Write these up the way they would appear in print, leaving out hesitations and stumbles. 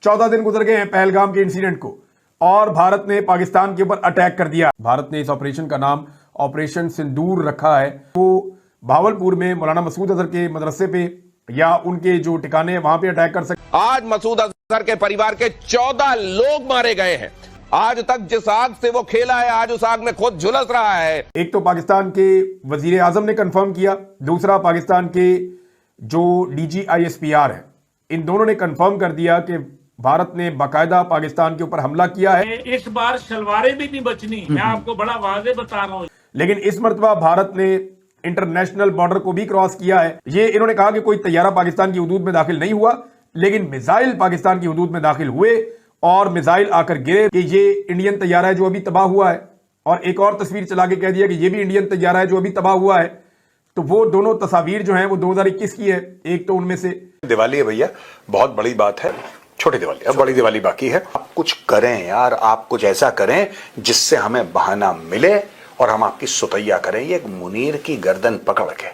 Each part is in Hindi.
14 दिन गुजर गए हैं पहलगाम के इंसिडेंट को और भारत ने पाकिस्तान के ऊपर अटैक कर दिया। भारत ने इस ऑपरेशन का नाम ऑपरेशन सिंदूर रखा है। वो भावलपुर में मौलाना मसूद अजहर के मदरसे पे या उनके जो ठिकाने हैं वहां पे अटैक कर सकते। आज मसूद अजहर के परिवार के 14 लोग मारे गए हैं। आज तक जिस आग से वो खेला है आज उस आग में खुद झुलस रहा है। एक तो पाकिस्तान के वजीर आजम ने कंफर्म किया, दूसरा पाकिस्तान के जो DGISPR है, इन दोनों ने कंफर्म कर दिया कि भारत ने बाकायदा पाकिस्तान के ऊपर हमला किया है। इस बार शलवारें भी नहीं बचनी, मैं आपको बड़ा वाज़ेह बता रहा हूं। लेकिन इस मर्तबा भारत ने इंटरनेशनल बॉर्डर को भी क्रॉस किया है। ये इन्होंने कहा कि कोई तैयारा पाकिस्तान की हुदूद में दाखिल नहीं हुआ, लेकिन मिसाइल पाकिस्तान की हुदूद में दाखिल हुए और मिसाइल आकर गिरे कि ये इंडियन तैयारा है जो अभी तबाह हुआ है, और एक और तस्वीर चला के कह दिया कि ये भी इंडियन तैयारा है जो अभी तबाह हुआ है। तो वो दोनों तस्वीर जो हैं वो 2021 की है। एक तो उनमें से दिवाली है भैया, बहुत बड़ी बात है। छोटी दिवाली, अब बड़ी दिवाली बाकी है। आप कुछ करें यार, आप कुछ ऐसा करें जिससे हमें बहाना मिले और हम आपकी सुतैया करें। ये मुनीर की गर्दन पकड़ के।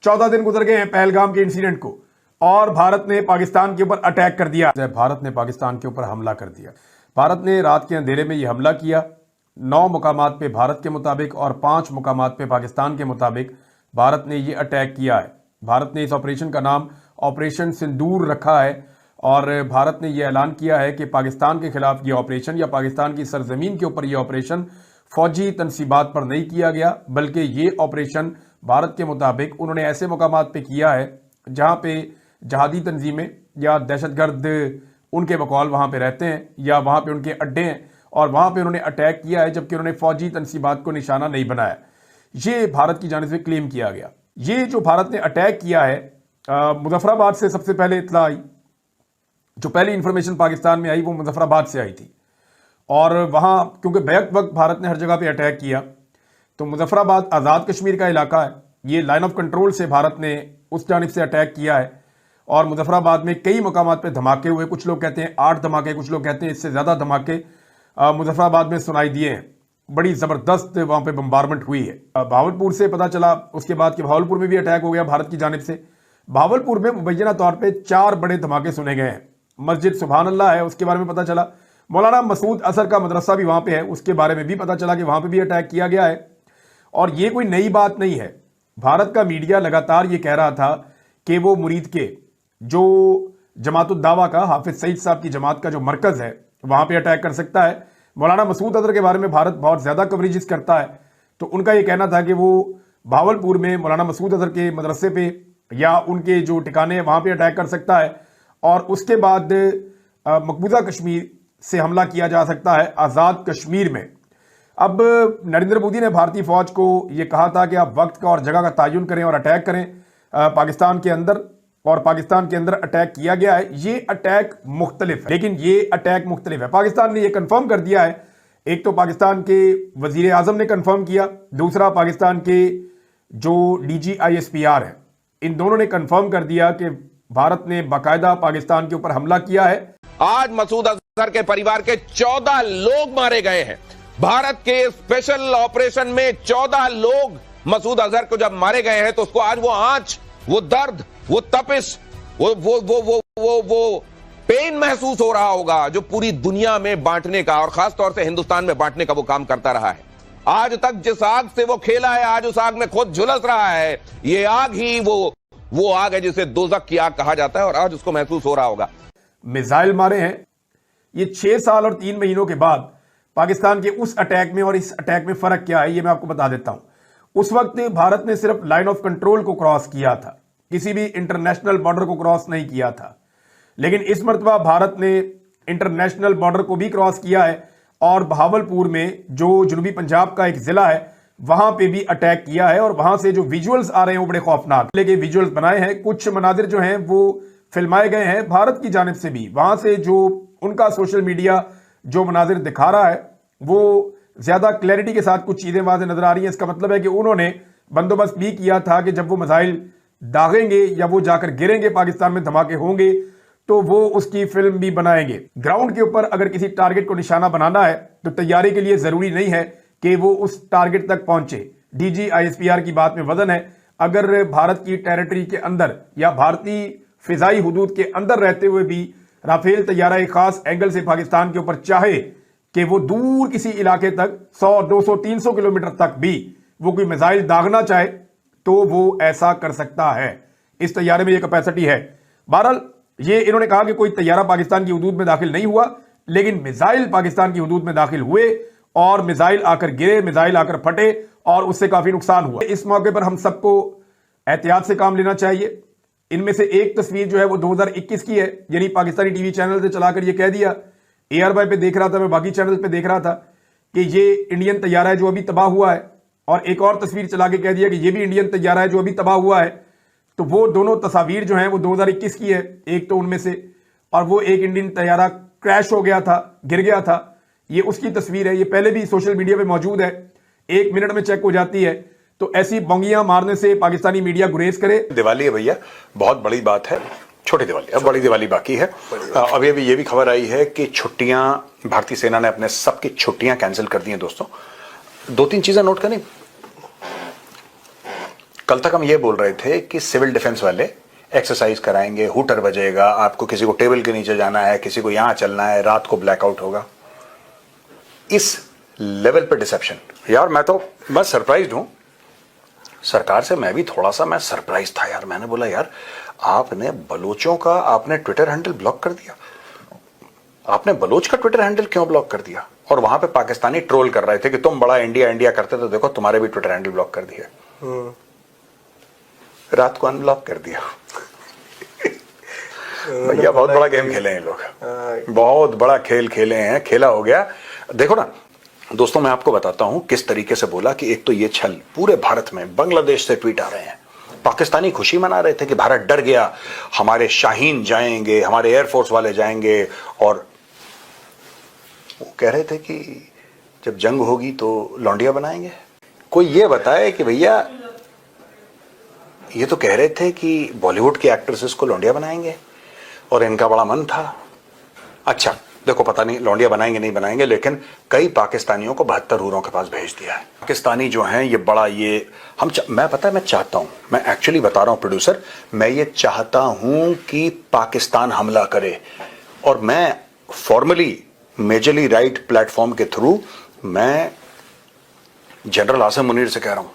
चौदह दिन गुजर गए हैं पहलगाम के इंसिडेंट को और भारत ने पाकिस्तान के ऊपर अटैक कर दिया। भारत ने पाकिस्तान के ऊपर हमला कर दिया। भारत ने रात के अंधेरे में यह हमला किया। 9 मुकामात पे भारत के मुताबिक और 5 मुकामात पे पाकिस्तान के मुताबिक भारत ने यह अटैक किया है। भारत ने इस ऑपरेशन का नाम ऑपरेशन सिंदूर रखा है और भारत ने यह ऐलान किया है कि पाकिस्तान के खिलाफ यह ऑपरेशन या पाकिस्तान की सरजमीन के ऊपर यह ऑपरेशन फौजी तनसीबात पर नहीं किया गया, बल्कि ये ऑपरेशन भारत के मुताबिक उन्होंने ऐसे मुकामात पे किया है जहां पे जहादी तंजीमें या दहशतगर्द उनके बकौल वहां पे रहते हैं या वहां पे उनके अड्डे हैं, और वहां पे उन्होंने अटैक किया है, जबकि उन्होंने फौजी तनसीबात को निशाना नहीं बनाया। ये भारत की जानिब से क्लेम किया गया। ये जो भारत ने अटैक किया है, मुजफ्फराबाद से सबसे पहले इत्तला आई। जो पहली इंफॉर्मेशन पाकिस्तान में आई वो मुजफ्फराबाद से आई थी, और वहां क्योंकि बैक वक्त भारत ने हर जगह पे अटैक किया, तो मुजफ्फराबाद आज़ाद कश्मीर का इलाका है। ये लाइन ऑफ कंट्रोल से भारत ने उस जानिब से अटैक किया है और मुजफ्फराबाद में कई मकामात पे धमाके हुए। कुछ लोग कहते हैं 8 धमाके, कुछ लोग कहते हैं इससे ज़्यादा धमाके मुजफ्फराबाद में सुनाई दिए हैं। बड़ी ज़बरदस्त वहाँ पे बम्बारमेंट हुई है। भावलपुर से पता चला उसके बाद कि भावलपुर में भी अटैक हो गया भारत की जानिब से। भावलपुर में मुबैना तौर पर 4 बड़े धमाके सुने गए हैं। मस्जिद सुभान अल्लाह है, उसके बारे में पता चला। मौलाना मसूद अजहर का मदरसा भी वहाँ पे है, उसके बारे में भी पता चला कि वहाँ पे भी अटैक किया गया है। और ये कोई नई बात नहीं है। भारत का मीडिया लगातार ये कह रहा था कि वो मुरीद के जो जमातुद दावा का हाफिज सईद साहब की जमात का जो मरकज है वहां पे अटैक कर सकता है। मौलाना मसूद अजहर के बारे में भारत बहुत ज्यादा कवरेजेस करता है, तो उनका ये कहना था कि वो भावलपुर में मौलाना मसूद अजहर के मदरसे पे या उनके जो ठिकाने हैं वहां पे अटैक कर सकता है, और उसके बाद मकबूजा कश्मीर से हमला किया जा सकता है आज़ाद कश्मीर में। अब नरेंद्र मोदी ने भारतीय फौज को यह कहा था कि आप वक्त का और जगह का तयन करें और अटैक करें पाकिस्तान के अंदर, और पाकिस्तान के अंदर अटैक किया गया है। ये अटैक मुख्तलिफ है, लेकिन ये अटैक मुख्तलिफ है। पाकिस्तान ने यह कंफर्म कर दिया है। एक तो पाकिस्तान के वजीर आजम ने कंफर्म किया, दूसरा पाकिस्तान के जो DGISPR है, इन दोनों ने कंफर्म कर दिया कि भारत ने बाकायदा पाकिस्तान के ऊपर हमला किया है। आज मसूद अजहर के परिवार के 14 लोग मारे गए हैं। भारत के स्पेशल ऑपरेशन में 14 लोग मसूद अजहर को जब मारे गए हैं तो उसको आज वो आंच, वो दर्द, वो तपिश, वो पेन महसूस हो रहा होगा जो पूरी दुनिया में बांटने का और खास तौर से हिंदुस्तान में बांटने का वो काम करता रहा है। आज तक जिस आग से वो खेला है आज उस आग में खुद झुलस रहा है। ये आग ही वो आग है जिसे दोज़ख की आग कहा जाता है, और आज उसको महसूस हो रहा होगा। मिसाइल मारे हैं। ये 6 साल और 3 महीनों के बाद पाकिस्तान के उस अटैक में और इस अटैक में फर्क क्या है ये मैं आपको बता देता हूं। उस वक्त भारत ने सिर्फ लाइन ऑफ कंट्रोल को क्रॉस किया था, किसी भी इंटरनेशनल बॉर्डर को क्रॉस नहीं किया था। लेकिन इस मर्तबा भारत ने इंटरनेशनल बॉर्डर को भी क्रॉस किया है और भावलपुर में जो जनूबी पंजाब का एक जिला है वहां पे भी अटैक किया है, और वहां से जो विजुअल्स आ रहे हैं वो बड़े खौफनाक, लेकिन विजुअल्स बनाए हैं। कुछ मनाजिर जो हैं वो फिल्माए गए हैं भारत की जानिब से भी। वहां से जो उनका सोशल मीडिया जो मनाजिर दिखा रहा है वो ज्यादा क्लैरिटी के साथ कुछ चीजें वाज़ेह नजर आ रही हैं। इसका मतलब है कि उन्होंने बंदोबस्त भी किया था कि जब वो मिसाइल दागेंगे या वो जाकर गिरेंगे, पाकिस्तान में धमाके होंगे, तो वो उसकी फिल्म भी बनाएंगे। ग्राउंड के ऊपर अगर किसी टारगेट को निशाना बनाना है तो तैयारी के लिए जरूरी नहीं है कि वो उस टारगेट तक पहुंचे। DGISPR की बात में वजन है, अगर भारत की टेरिटरी के अंदर या भारतीय फिजाई हुदूद के अंदर रहते हुए भी राफेल तैयारा एक खास एंगल से पाकिस्तान के ऊपर चाहे कि वो दूर किसी इलाके तक 100, 200, 300 किलोमीटर तक भी वो कोई मिसाइल दागना चाहे तो वो ऐसा कर सकता है। इस तैयारे में ये कैपेसिटी है। बहरहाल ये इन्होंने कहा कि कोई तैयारा पाकिस्तान की हुदूद में दाखिल नहीं हुआ, लेकिन मिसाइल पाकिस्तान की हुदूद में दाखिल हुए और मिसाइल आकर गिरे, मिसाइल आकर फटे और उससे काफी नुकसान हुआ। इस मौके पर हम सबको एहतियात से काम लेना चाहिए। इनमें से एक तस्वीर जो है वो 2021 की है, यानी पाकिस्तानी टीवी चैनल से चलाकर ये कह दिया, ARY पे देख रहा था, मैं बाकी चैनल पे देख रहा था कि ये इंडियन तैयारा है जो अभी तबाह हुआ है, और एक और तस्वीर चला के कह दिया कि ये भी इंडियन तैयारा है जो अभी तबाह हुआ है। तो वो दोनों तस्वीर जो हैं वो 2021 की है, एक तो उनमें से, और वो एक इंडियन तैयारा क्रैश हो गया था, गिर गया था, ये उसकी तस्वीर है। ये पहले भी सोशल मीडिया पे मौजूद है, 1 मिनट में चेक हो जाती है। तो ऐसी बोंगियां मारने से पाकिस्तानी मीडिया गुरेज करे। दिवाली है भैया, बहुत बड़ी बात है। छोटी दिवाली, अब बड़ी दिवाली बाकी है। अभी अभी ये भी खबर आई है कि छुट्टियां, भारतीय सेना ने अपने सबकी छुट्टियां कैंसिल कर दी हैं। दोस्तों 2-3 चीजें नोट करें। कल तक हम ये बोल रहे थे कि सिविल डिफेंस वाले एक्सरसाइज कराएंगे, हूटर बजेगा, आपको किसी को टेबल के नीचे जाना है, किसी को यहां चलना है, रात को ब्लैकआउट होगा। इस लेवल पे डिसेप्शन, यार मैं सरप्राइज्ड हूं। सरकार से मैं भी थोड़ा सा सरप्राइज था यार। मैंने बोला यार आपने बलोचों का आपने ट्विटर हैंडल ब्लॉक कर दिया। आपने बलोच का ट्विटर हैंडल क्यों ब्लॉक कर दिया? और वहां पे पाकिस्तानी ट्रोल कर रहे थे कि तुम बड़ा इंडिया इंडिया करते, तो देखो तुम्हारे भी ट्विटर हैंडल ब्लॉक कर दिया। रात को अनब्लॉक कर दिया। भैया बहुत बड़ा गेम खेले हैं लोग, बहुत बड़ा खेल खेले हैं, खेला हो गया। देखो ना दोस्तों, मैं आपको बताता हूं किस तरीके से बोला कि एक तो ये छल पूरे भारत में, बांग्लादेश से ट्वीट आ रहे हैं, पाकिस्तानी खुशी मना रहे थे कि भारत डर गया, हमारे शाहीन जाएंगे, हमारे एयरफोर्स वाले जाएंगे, और वो कह रहे थे कि जब जंग होगी तो लौंडिया बनाएंगे। कोई ये बताए कि भैया ये तो कह रहे थे कि बॉलीवुड के एक्ट्रेसेस को लौंडिया बनाएंगे, और इनका बड़ा मन था। अच्छा देखो, पता नहीं लौंडिया बनाएंगे नहीं बनाएंगे, लेकिन कई पाकिस्तानियों को 72 हूरों के पास भेज दिया है। पाकिस्तानी जो हैं ये बड़ा ये मैं चाहता हूं, मैं एक्चुअली बता रहा हूं प्रोड्यूसर, मैं ये चाहता हूं कि पाकिस्तान हमला करे, और मैं फॉर्मली मेजरली राइट प्लेटफॉर्म के थ्रू मैं जनरल आसिम मुनीर से कह रहा हूं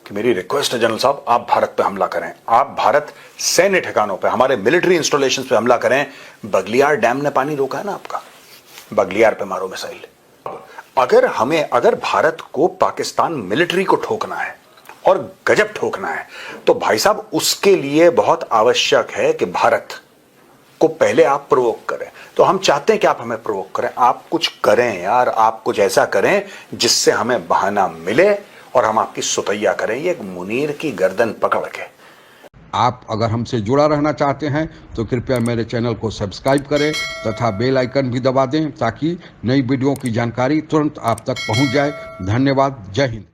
कि मेरी रिक्वेस्ट है जनरल साहब, आप भारत पे हमला करें, आप भारत सैन्य ठिकानों पे, हमारे मिलिट्री इंस्टॉलेशंस पे हमला करें। बगलियार डैम ने पानी रोका है ना आपका, बगलियार पे मारो मिसाइल। अगर भारत को पाकिस्तान मिलिट्री को ठोकना है और गजब ठोकना है, तो भाई साहब उसके लिए बहुत आवश्यक है कि भारत को पहले आप प्रोवोक करें। तो हम चाहते हैं कि आप हमें प्रोवोक करें, आप कुछ करें यार, आप कुछ ऐसा करें जिससे हमें बहाना मिले और हम आपकी सुतैया करें, ये एक मुनीर की गर्दन पकड़ के। आप अगर हमसे जुड़ा रहना चाहते हैं तो कृपया मेरे चैनल को सब्सक्राइब करें तथा बेल आइकन भी दबा दें, ताकि नई वीडियो की जानकारी तुरंत आप तक पहुंच जाए। धन्यवाद। जय हिंद।